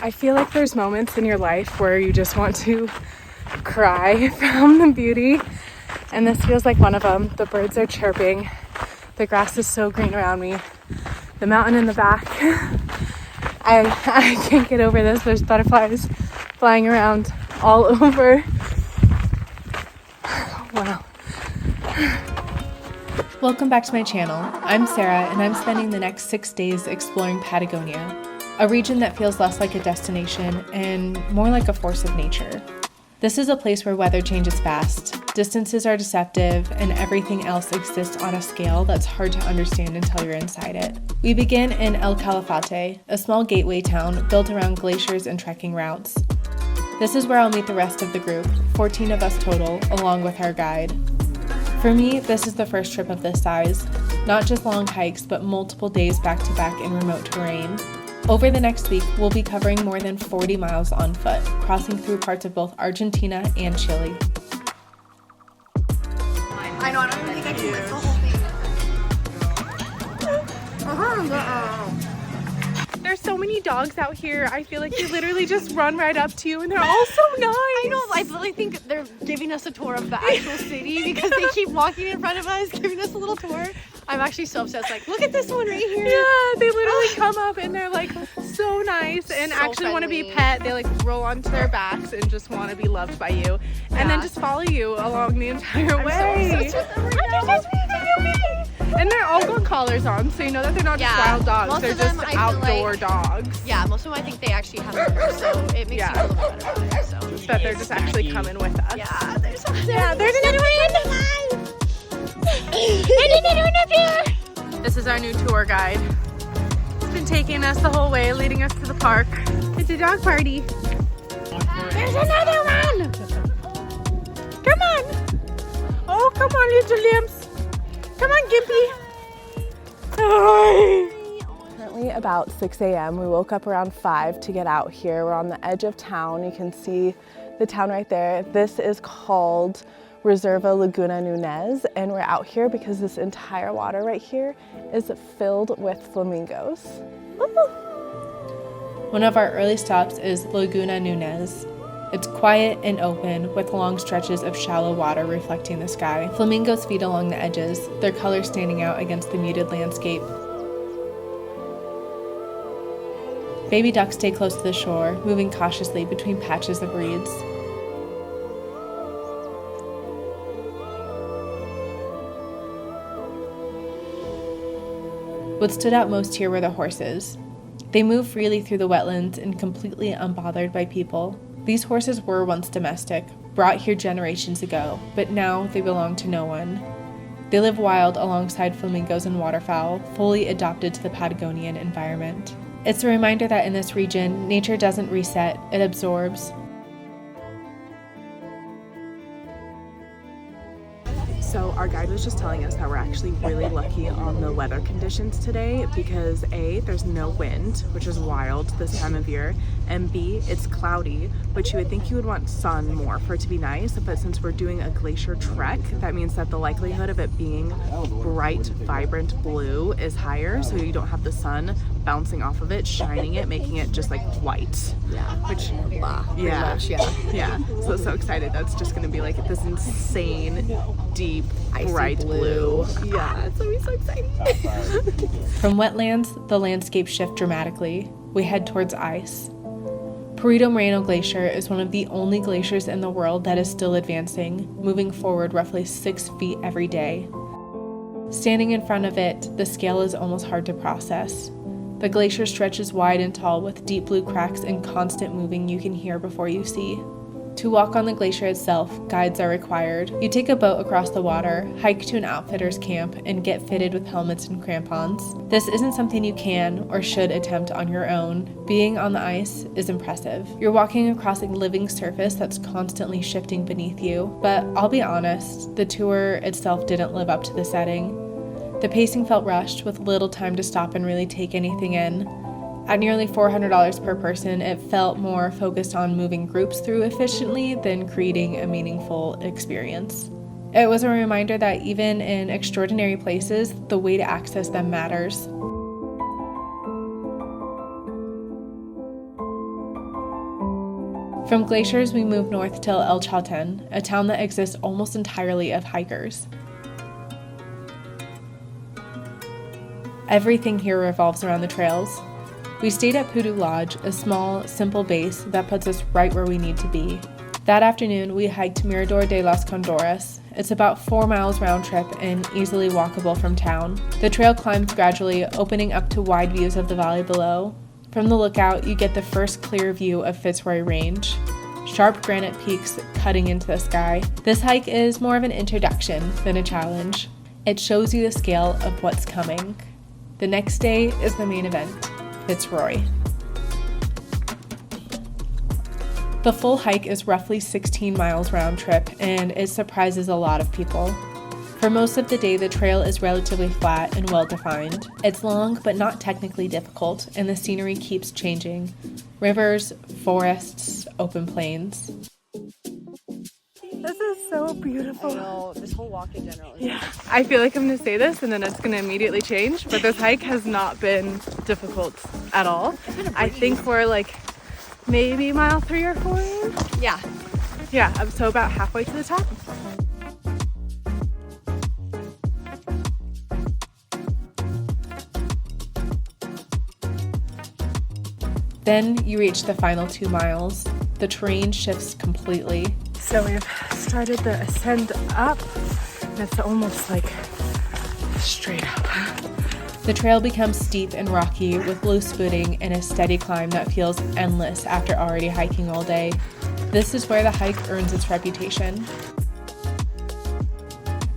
I feel like there's moments in your life where you just want to cry from the beauty, and this feels like one of them. The birds are chirping, the grass is so green around me, the mountain in the back. I can't get over this. There's butterflies flying around all over. Wow. Welcome back to my channel. I'm Sarah, and I'm spending the next 6 days exploring Patagonia, a region that feels less like a destination and more like a force of nature. This is a place where weather changes fast, distances are deceptive, and everything else exists on a scale that's hard to understand until you're inside it. We begin in El Calafate, a small gateway town built around glaciers and trekking routes. This is where I'll meet the rest of the group, 14 of us total, along with our guide. For me, this is the first trip of this size. Not just long hikes, but multiple days back-to-back in remote terrain. Over the next week, we'll be covering more than 40 miles on foot, crossing through parts of both Argentina and Chile. I know, I don't even think I can lift the whole thing. There's so many dogs out here. I feel like they literally just run right up to you, and they're all so nice. I know, I really think they're giving us a tour of the actual city because they keep walking in front of us, giving us a little tour. I'm actually so obsessed. Like, look at this one right here. Yeah, they literally come up and they're like so nice and So actually want to be friendly. pet. They like roll onto their backs and just want to be loved by you, and then just follow you along the entire way. So obsessed with them right now. And they're all got collars on, so you know that they're not just Yeah, wild dogs. most They're of them, just I feel outdoor like- dogs. Yeah, most of them I think they actually have owners, so it makes you feel a little better about it. So. That they're just actually coming with us. Yeah, there's There's another one. And another one up here. This is our new tour guide. He's been taking us the whole way, leading us to the park. It's a dog party. There's another one. Come on. Oh, come on, little lambs. Come on, Gimpy. Hi. Currently about 6 a.m. We woke up around 5 to get out here. We're on the edge of town. You can see the town right there. This is called Reserva Laguna Nunez, and we're out here because this entire water right here is filled with flamingos. One of our early stops is Laguna Nunez. It's quiet and open, with long stretches of shallow water reflecting the sky. Flamingos feed along the edges, their colors standing out against the muted landscape. Baby ducks stay close to the shore, moving cautiously between patches of reeds. What stood out most here were the horses. They move freely through the wetlands and completely unbothered by people. These horses were once domestic, brought here generations ago, but now they belong to no one. They live wild alongside flamingos and waterfowl, fully adopted to the Patagonian environment. It's a reminder that in this region, nature doesn't reset, it absorbs. So our guide was just telling us that we're actually really lucky on the weather conditions today because A, there's no wind, which is wild this time of year, and B, it's cloudy, but you would think you would want sun more for it to be nice, but since we're doing a glacier trek, that means that the likelihood of it being bright, vibrant blue is higher, so you don't have the sun bouncing off of it, shining it, making it just like white. Yeah, Which, yeah. yeah. So excited. That's just gonna be like this insane, deep, Icy bright blue. Yeah, it's gonna be so exciting. From wetlands, the landscape shifts dramatically. We head towards ice. Perito Moreno Glacier is one of the only glaciers in the world that is still advancing, moving forward roughly 6 feet every day. Standing in front of it, the scale is almost hard to process. The glacier stretches wide and tall with deep blue cracks and constant moving you can hear before you see. To walk on the glacier itself, guides are required. You take a boat across the water, hike to an outfitter's camp, and get fitted with helmets and crampons. This isn't something you can or should attempt on your own. Being on the ice is impressive. You're walking across a living surface that's constantly shifting beneath you, but I'll be honest, the tour itself didn't live up to the setting. The pacing felt rushed, with little time to stop and really take anything in. At nearly $400 per person, it felt more focused on moving groups through efficiently than creating a meaningful experience. It was a reminder that even in extraordinary places, the way to access them matters. From glaciers, we move north till Chalten, a town that exists almost entirely of hikers. Everything here revolves around the trails. We stayed at Pudu Lodge, a small, simple base that puts us right where we need to be. That afternoon, we hiked Mirador de las Condoras. It's about 4 miles round trip and easily walkable from town. The trail climbs gradually, opening up to wide views of the valley below. From the lookout, you get the first clear view of Fitz Roy Range. Sharp granite peaks cutting into the sky. This hike is more of an introduction than a challenge. It shows you the scale of what's coming. The next day is the main event, Fitz Roy. The full hike is roughly 16 miles round trip, and it surprises a lot of people. For most of the day, the trail is relatively flat and well-defined. It's long, but not technically difficult, and the scenery keeps changing. Rivers, forests, open plains. This is so beautiful. I know, this whole walk in general is I feel like I'm gonna say this and then it's gonna immediately change, but this hike has not been difficult at all. I think we're like maybe mile 3 or 4 in. Yeah. Yeah, so about halfway to the top. Then you reach the final 2 miles. The terrain shifts completely. So we've started the ascent up and it's almost like straight up. The trail becomes steep and rocky with loose footing and a steady climb that feels endless after already hiking all day. This is where the hike earns its reputation.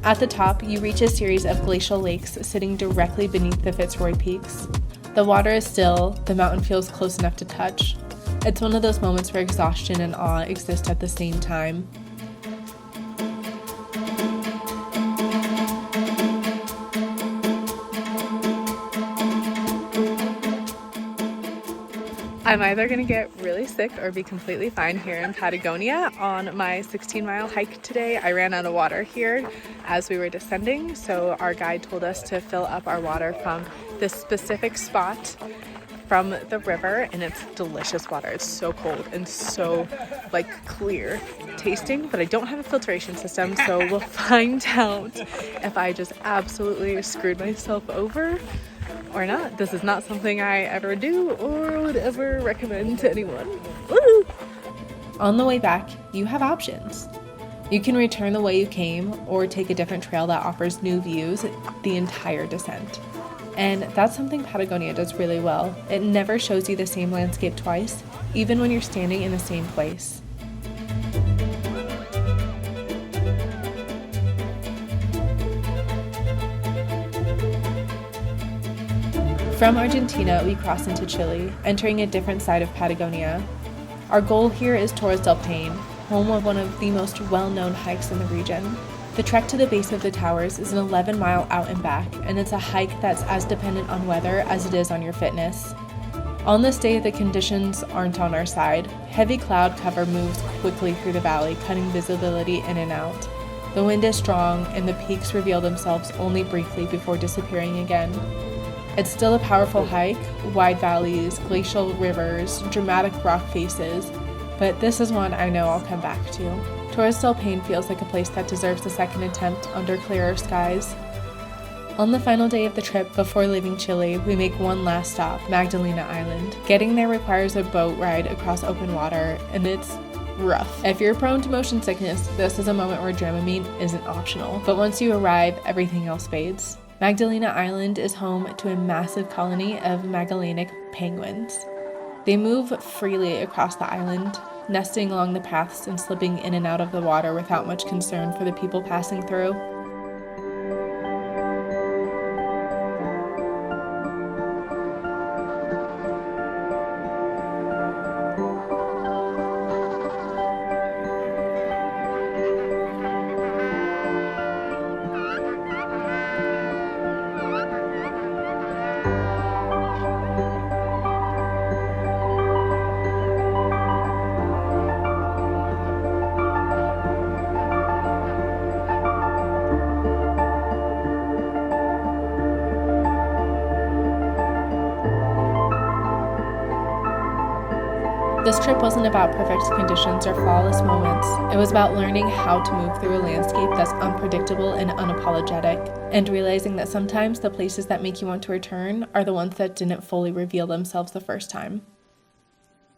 At the top, you reach a series of glacial lakes sitting directly beneath the Fitz Roy peaks. The water is still, the mountain feels close enough to touch. It's one of those moments where exhaustion and awe exist at the same time. I'm either gonna get really sick or be completely fine here in Patagonia. On my 16-mile hike today, I ran out of water here as we were descending, so our guide told us to fill up our water from this specific spot from the river, and it's delicious water. It's so cold and so like clear tasting, but I don't have a filtration system, so we'll find out if I just absolutely screwed myself over or not. This is not something I ever do or would ever recommend to anyone. Woo! On the way back, you have options. You can return the way you came or take a different trail that offers new views the entire descent. And that's something Patagonia does really well. It never shows you the same landscape twice, even when you're standing in the same place. From Argentina, we cross into Chile, entering a different side of Patagonia. Our goal here is Torres del Paine, home of one of the most well-known hikes in the region. The trek to the base of the towers is an 11-mile out and back, and it's a hike that's as dependent on weather as it is on your fitness. On this day, the conditions aren't on our side. Heavy cloud cover moves quickly through the valley, cutting visibility in and out. The wind is strong, and the peaks reveal themselves only briefly before disappearing again. It's still a powerful hike, wide valleys, glacial rivers, dramatic rock faces, but this is one I know I'll come back to. Torres del Paine feels like a place that deserves a second attempt under clearer skies. On the final day of the trip, before leaving Chile, we make one last stop, Magdalena Island. Getting there requires a boat ride across open water, and it's rough. If you're prone to motion sickness, this is a moment where Dramamine isn't optional, but once you arrive, everything else fades. Magdalena Island is home to a massive colony of Magellanic penguins. They move freely across the island, nesting along the paths and slipping in and out of the water without much concern for the people passing through. This trip wasn't about perfect conditions or flawless moments. It was about learning how to move through a landscape that's unpredictable and unapologetic, and realizing that sometimes the places that make you want to return are the ones that didn't fully reveal themselves the first time.